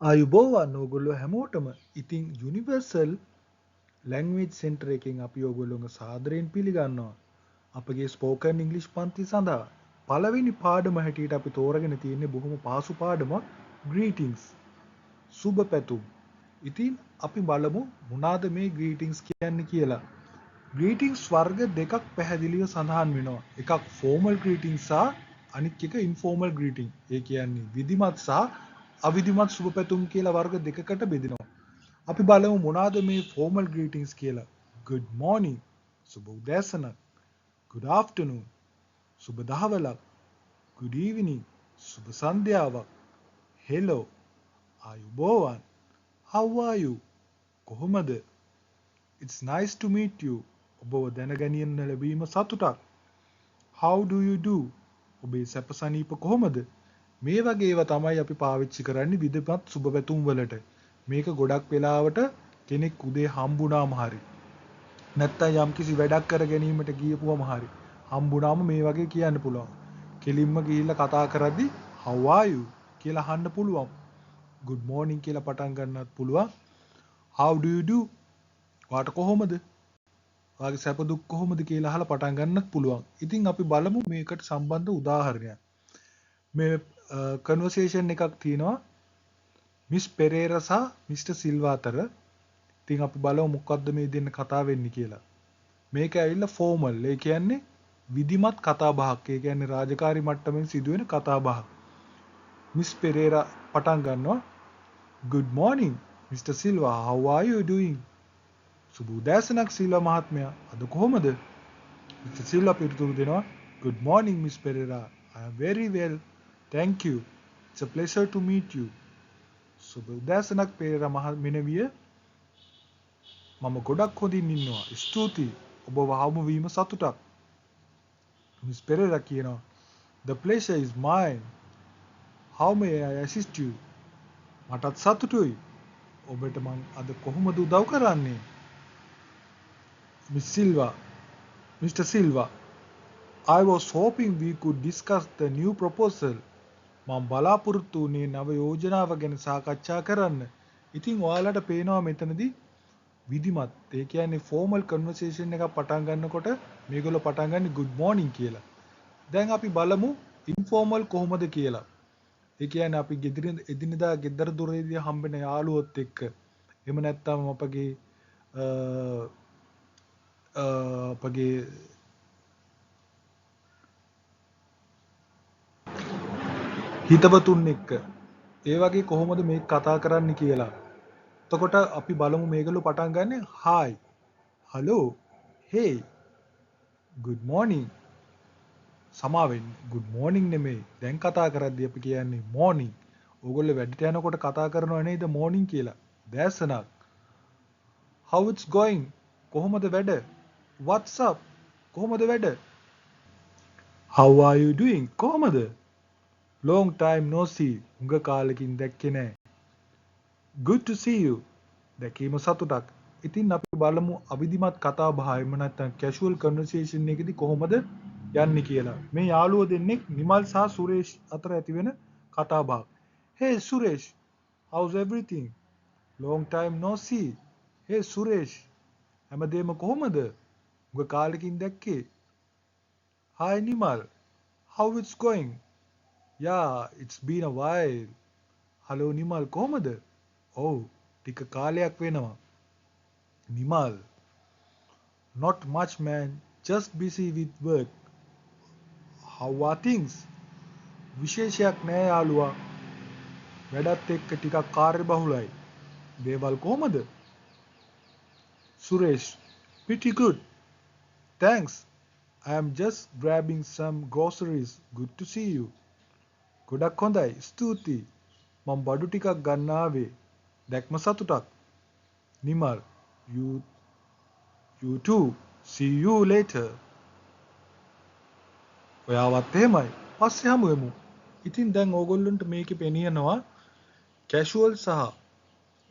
ආයුබෝවන් ඕගොල්ලෝ හැමෝටම. ඉතින් යුනිවර්සල් ලැන්ග්වේජ් සෙන්ටර් එකෙන් අපි ඕගොල්ලෝව සාදරයෙන් පිළිගන්නවා. අපගේ ස්පෝකන් ඉංග්ලිෂ් පන්ති සඳහා පළවෙනි පාඩම හැටියට අපි තෝරගෙන තියෙන්නේ බොහොම පහසු පාඩමක් greetings. සුබ පැතුම්. ඉතින් අපි බලමු මොනවාද මේ greetings කියන්නේ කියලා. greetings වර්ග දෙකක් පැහැදිලිව සඳහන් වෙනවා. එකක් formal greetings සහ අනිත් එක informal greeting. ඒ කියන්නේ විධිමත් සහ අවිධිමත් සුබ පැතුම් කියලා වර්ග දෙකකට බෙදෙනවා. අපි බලමු මොනවාද මේ formal greetings කියලා. good morning සුබ උදෑසනක්. good afternoon සුබ දහවලක්. good evening සුබ සන්ධ්‍යාවක්. hello ආයුබෝවන් how are you කොහොමද it's nice to meet you ඔබව දැනගැනීම ලැබීම සතුටක්. how do you do ඔබේ සැප සනීප කොහොමද? මේ වගේ ඒවා තමයි අපි පාවිච්චි කරන්නේ විදපත් සුබ පැතුම් වලට. මේක ගොඩක් වෙලාවට කෙනෙක් උදේ හම්බුනාම හරි නැත්තම් යම්කිසි වැඩක් කර ගැනීමට ගියපුවම හරි හම්බුනාම මේ වගේ කියන්න පුළුවන්. කෙලින්ම ගිහිල්ලා කතා කරද්දි how are you කියලා අහන්න පුළුවන්. good morning කියලා පටන් ගන්නත් පුළුවන්. how do you do වාට කොහොමද? වාගේ සැප දුක් කොහොමද කියලා අහලා පටන් ගන්නත් පුළුවන්. ඉතින් අපි බලමු මේකට සම්බන්ධ උදාහරණයක්. මේ කන්වර්සේෂන් එකක් තියෙනවා මිස් පෙරේරා සහ මිස්ටර් සිල්වා අතර. ඉතින් අපි බලමු මොකද්ද මේ දෙන්න කතා වෙන්නේ කියලා. මේක ඇවිල්ලා ෆෝමල්. ඒ කියන්නේ විධිමත් කතා බහක්. ඒ කියන්නේ රාජකාරී මට්ටමින් සිදුවෙන කතා බහක්. මිස් පෙරේරා පටන් ගන්නවා good morning mister Silva how are you doing? සුබ උදෑසනක් සිල්වා මහත්මයා. අද කොහොමද? මිස්ටර් සිල්වා පිළිතුරු දෙනවා good morning miss Perera I am very well thank you it's a pleasure to meet you. සුබ උදෑසනක් පෙරේරා මෙනවිය මම ගොඩක් හොඳින් ඉන්නවා. ස්තුතියි. ඔබව හමු වීම සතුටක්. මිස් පෙරේරා කියනවා the pleasure is mine. how may I assist you? මටත් සතුටුයි. ඔබට මං අද කොහොමද උදව් කරන්නේ? Miss Silva Mr. Silva I was hoping we could discuss the new proposal. මම බලාපොරොත්තු වුණේ නව යෝජනාව ගැන සාකච්ඡා කරන්න. ඉතින් ඔයාලට පේනවා මෙතනදී විධිමත්. ඒ කියන්නේ ෆෝමල් කන්වර්සේෂන් එකක් පටන් ගන්නකොට මේගොල්ලෝ පටන් ගන්නේ good morning කියලා. දැන් අපි බලමු ඉන්ෆෝමල් කොහොමද කියලා. ඒ කියන්නේ අපි එදිනෙදා ගෙදර දොරේදී හම්බෙන යාළුවොත් එක්ක එහෙම නැත්නම් අපගේ හිතවතුන් එක්ක ඒ වගේ කොහොමද මේක කතා කරන්න කියලා. එතකොට අපි බලමු මේගොල්ලෝ පටන් ගන්නෙ hi hello hey good morning. සමාවෙන්න good morning නෙමෙයි. දැන් කතා කරද්දී අපි කියන්නේ morning. ඕගොල්ලෝ වැඩට යනකොට කතා කරනව නේද morning කියලා. දැසනක්. how it's going කොහොමද වැඩ? what's up කොහොමද වැඩ? how are you doing කොහොමද? long time no see උඟ කාලෙකින් දැක්කේ නෑ. good to see you දැකීම සතුටක්. ඉතින් අපි බලමු අවිධිමත් කතා බහ එහෙම නැත්නම් casual conversation එකේදී කොහොමද යන්නේ කියලා. මේ යාළුවෝ දෙන්නෙක් නිමල් සහ සුරේෂ් අතර ඇතිවෙන කතා බහක්. hey Suresh how's everything? long time no see. hey Suresh හැමදේම කොහොමද? උඟ කාලෙකින් දැක්කේ. hi Nimal how it's going? yeah it's been a while. hello Nimal කොහොමද? ඔව් ටික කාලයක් වෙනවා. Nimal not much man just busy with work. how are things? විශේෂයක් නෑ යාළුවා. වැඩත් එක්ක ටිකක් කාර්යබහුලයි. දේවල් කොහමද? Suresh pretty good. thanks. I am just grabbing some groceries. good to see you. ගොඩක් හොඳයි. ස්තුතියි. මම බඩු ටිකක් ගන්න ආවේ. දැක්ම සතුටක්. Nimal you too. see you later. ඔයාවත් එහෙමයි. පස්සේ හමු වෙමු. ඉතින් දැන් ඕගොල්ලන්ට මේකේ පෙනියනවා කැෂුවල් සහ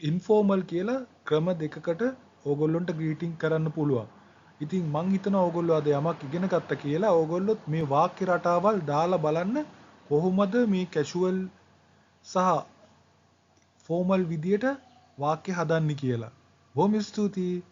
ඉන්ෆෝමල් කියලා ක්‍රම දෙකකට ඕගොල්ලන්ට ග්‍රීටින් කරන්න පුළුවන්. ඉතින් මං හිතනවා ඕගොල්ලෝ අද යමක් ඉගෙන ගත්ත කියලා. ඕගොල්ලොත් මේ වාක්‍ය රටාවල් දාලා බලන්න කොහොමද මේ කැෂුවල් සහ ෆෝමල් විදියට වාක්‍ය හදන්න කියලා. බොහොම ස්තුතියි.